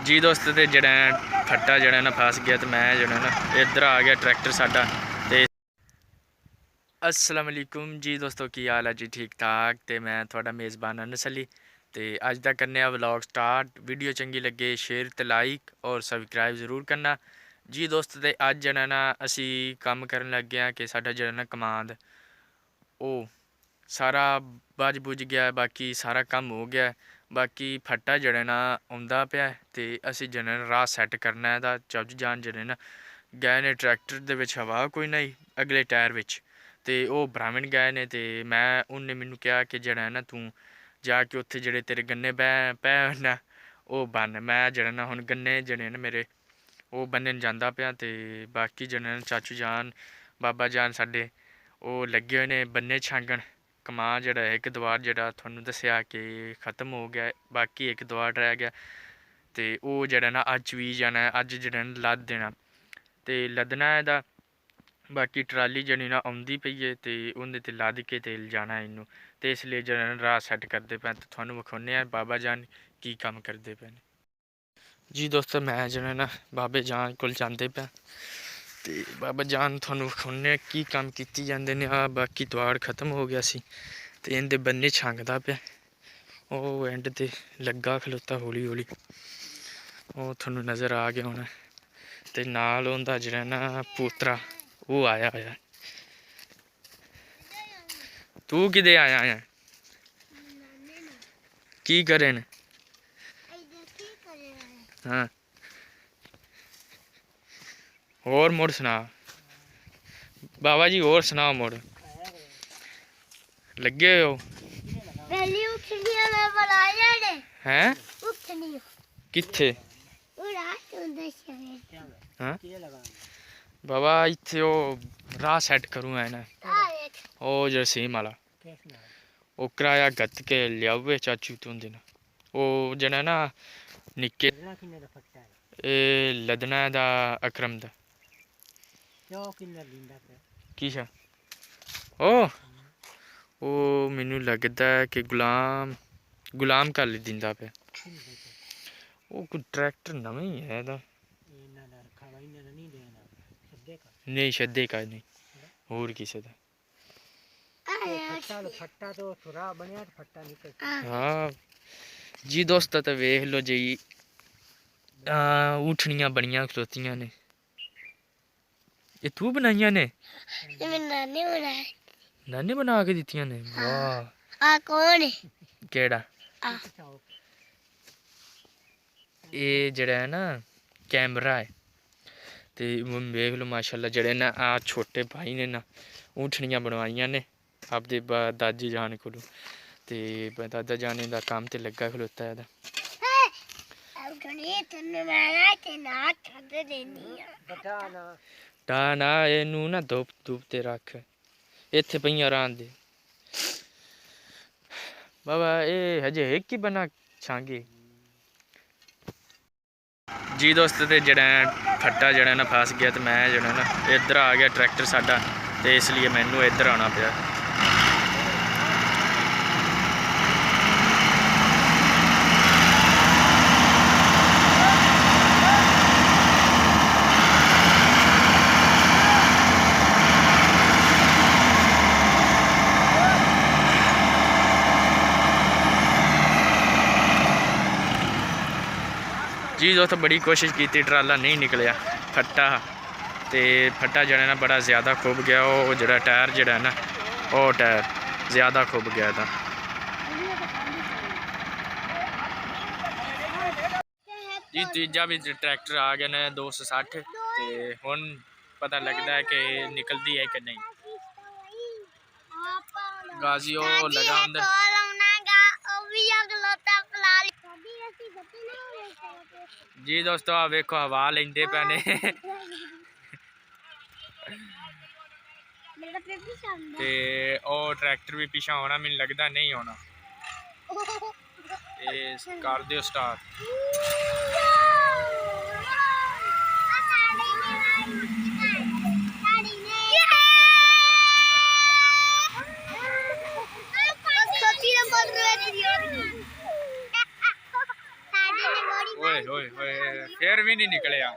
जी दोस्त ते जड़ा फट्टा जड़ा ना फस गया तो मैं जड़ा ना इधर आ गया ट्रैक्टर साडा ते अस्सलाम वालेकुम जी दोस्तों की हाल है जी ठीक ठाक ते मैं थोड़ा मेज़बान अनस अली ते अज दा करने आ व्लॉग स्टार्ट। वीडियो चंगी लगे शेयर ते लाइक और सबसक्राइब ज़रूर करना जी दोस्त। ते अज जड़ा ना असी काम करन लगे हैं कि साडा जड़ा ना कमांद ओ सारा बज बुझ गया, बाकी सारा काम हो गया। बाकी फट्टा जड़ा ना आंदा पिया ते असी जड़ा राह सैट करना है। चब्ज जान जड़े ना गए ने ट्रैक्टर दे विच हवा कोई नहीं अगले टायर विच ते ओह ब्राह्मण गए ने ते मैं उन्हें मैनू कहा कि जड़ा है ना तू जाके उत्थे जड़े तेरे गन्ने पै न ओह बन। मैं जड़ा ना हुण गन्ने जड़े न मेरे ओह बन्नन जांदा पिया ते बाकी जड़े न चाचू जान बाबा जान साडे ओह लगे हुए ने बन्ने छांगण। कमा जड़ा एक दवार जड़ा थोनू दस्सिया कि ख़त्म हो गया, बाकी एक दवार रह गया ते ओह जड़ा ना अज भी जाना है। अज जड़ा ना लद देना ते लदना एहदा। बाकी ट्राली जड़ी ना आउंदी पई है ते उंदे ते लद के ते जाना इनू ते इसलिए जड़ा ना राह सैट करदे पे ते थोनू विखाने आ बाबा जान की कम्म करदे पे ने। जी दोस्तों मैं जड़ा ना बाबे जान कोल जांदे पे ते बाबा जान थोनू विखाने की कम्म कीती जांदे ने। आ बाकी दवार खत्म हो गया सी ते इंदे बन्ने छंगदा पे ओह एंड ते लग्गा खलोता हौली हौली ओह थोनू नज़र आ गया होना ते नाल उंदा जड़ा ना पोतरा ओह आया होया। तू किदे आया है की करे न? हाँ और मुड़ सुना बाबा जी, और सुनाओ मुड़ लगे हो हैं किथे? हाँ बाबा इत्थे ओ राह सैट करूँ है ना ओ जरसीम वाला ओ किराया गत्त के लियावे चाचू तुंदे ना ओ जड़ा ना निक्के लदना दा अकरम दा किश ओ मैनू लगदा है कि गुलाम कल दिंदा पे ओ कोई ट्रैक्टर नवां ही है दा नहीं शद्दे का नहीं होर किसे दा। हाँ जी दोस्त तो वेख लो जी ऊठनियां बड़ियां खलोतियां ने। ये तू बनाइयां ने? नाने बना के दित्तियां ने? वाह कौन केड़ा? ये जड़ा है ना कैमरा है ते वेख लो माशाल्लाह जड़े ना आ छोटे भाई ने ना ऊठनियां बनवाइयां ने आपदे दादी जान कोलू ते दादा जाने दा काम ते लग्गा खलोता है। ना इनू ना धुप धुप ते रख इत्थे पईयां रान दे बाबा। ये हजे एक ही बना छांगे जी दोस्त ते जड़ा फट्टा जड़ा ना फस गया तो मैं जड़ा ना इधर आ गया ट्रैक्टर साडा ते इसलिए मैनू इधर आना पिया। जी दोस्त बड़ी कोशिश की ट्राला नहीं निकलिया फट्टा ते फट्टा जड़ा ना बड़ा ज़्यादा खुब गया। वो जड़ा टायर जड़ा ना वो टायर ज़्यादा खुब गया था। जी तीजा भी ट्रैक्टर आ गया ने 260 ते हुण पता लगता है कि निकलती है कि नहीं। गाजी ओ लगा अंदर जी दोस्तों आ वेखो हवा लेंदे पे ने ते ओ ट्रैक्टर भी पिछा होना मैनू लगदा नहीं होना। कर दियो स्टार्ट। ओए होए होए फिर भी नहीं निकलिया।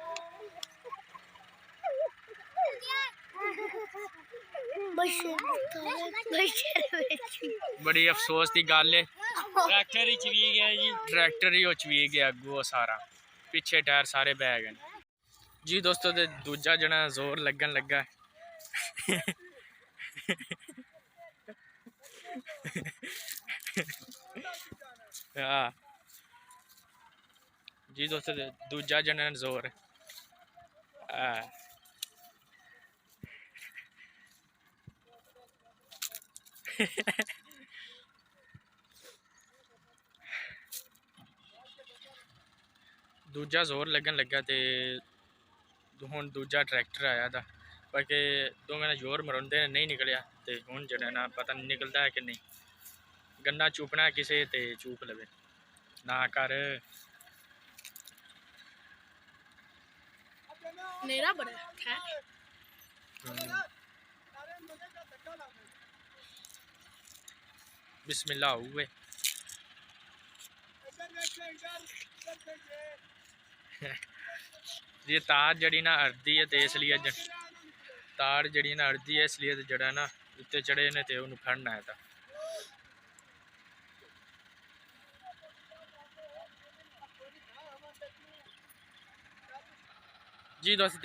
बड़ी अफसोस की गल है, ट्रैक्टर ही चवी गया जी, ट्रैक्टर ही चवी गया अगू सारा, पिछे टायर सारे बह गए जी दोस्तों। ते दूजा जना जोर लगन लगा हाँ जी दोस्तों, दूजा जना जोर दूजा जोर लगन लगा तो हुण दूजा ट्रैक्टर आया था, बाकी दोवें ने जोर मरोंदे ने नहीं निकलिया। तो हुण जड़ा ना पता नहीं निकलता है कि नहीं। गन्ना चूपना किसे ते चूप लवे ना कर। मेरा बड़ा है। बिस्मिल्लाह हुए ये तार जड़ी ना अड़दी है, तो इसलिए तार जड़ी ना अड़दी है, इसलिए जड़ा ना उत्ते चढ़े ने तो उन्हें फड़ना है। जी दोस्त,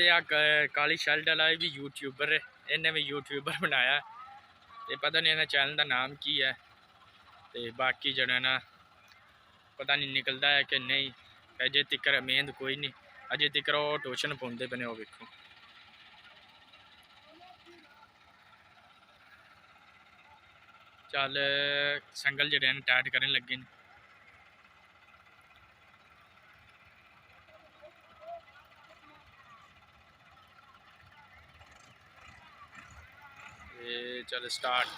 काली शर्ट वाला भी यूट्यूबर है, इन्हें भी यूट्यूबर बनाया, तो पता नहीं इन्हें चैनल का नाम की है। तो बाकी जड़ा ना पता नहीं निकलता है कि नहीं। अजे तिकर मेहनत कोई नहीं, अजे तिकर वो ट्यूशन पाते पे ने, वो वेखो। चल संगल जड़े ने टाइट करने लगे ने। चल स्टार्ट।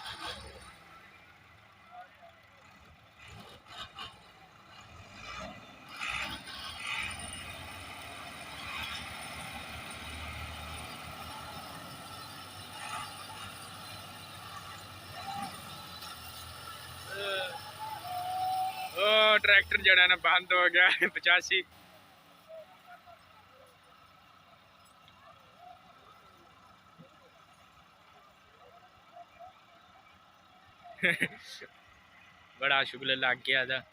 ओ ट्रैक्टर जड़ा ना बंद हो गया 85। बड़ा शुक्र लग गया था।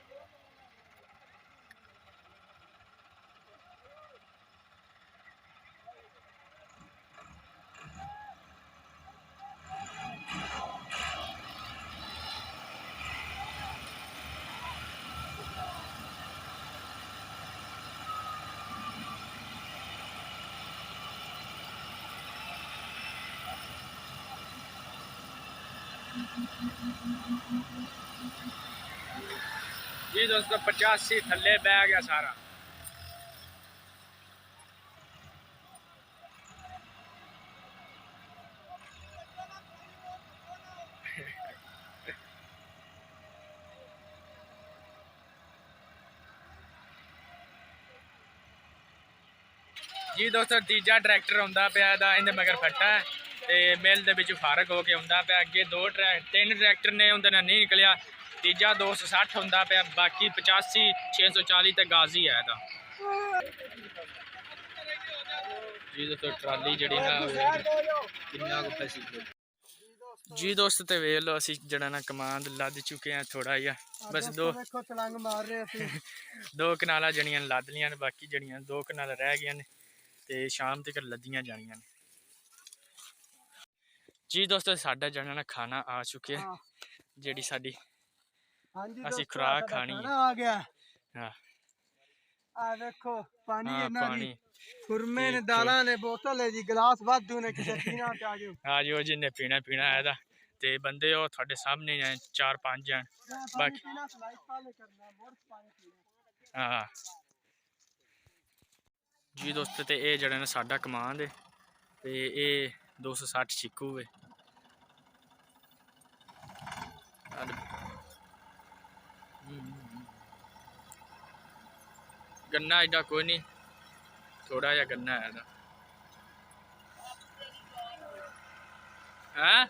जी दोस्तों 85 थले बह गया सारा। जी दोस्तों तीजा ट्रैक्टर आंदा पाया, इन्हें मगर फटा है, तो मिल के फारक होके आंदा पाया। अगे तीन ट्रैक्टर ने उन्हें नहीं निकलिया। तीजा 260 आंदा पाया, बाकी 85 640 तो गाजी है। जी दोस्तों ट्राली जड़ी ना फसी। जी दोस्त तो वेख लो असी जड़ा ना कमांड लद चुके हैं थोड़ा जा, बस दो कनाल जड़ियां लद लियां ने, बाकी जड़ियां 2 कनाल रह गई ने, तो शाम तक लदियां जानियां ने। जी दोस्तों साडा जड़ा ना खाना आ चुके हैं, जेड़ी साडी असी खुराक खानी है। आ गया। हाँ आ देखो पानी हाँ पानी खुरमे ने, दाला ने, बोतल है जी, गिलास वाधू ने, किसे पीना ते आ जाओ। हाँ जी जिन्हें पीना पीना है दा, ते बंदे हो थोड़े सामने हैं 4-5 जन बाकी। हाँ जी दोस्त, तो ये जड़ा ना साडा कमांड है, तो ये 260 चिक्कू है। गन्ना एडा कोई नहीं, थोड़ा जा गन्ना है। हाँ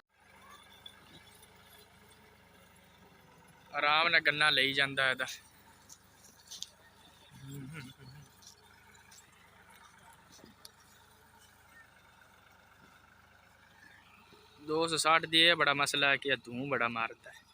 आराम ना गन्ना ले जाता है। 260 दी है, बड़ा मसला है कि धुआं बड़ा मारता है।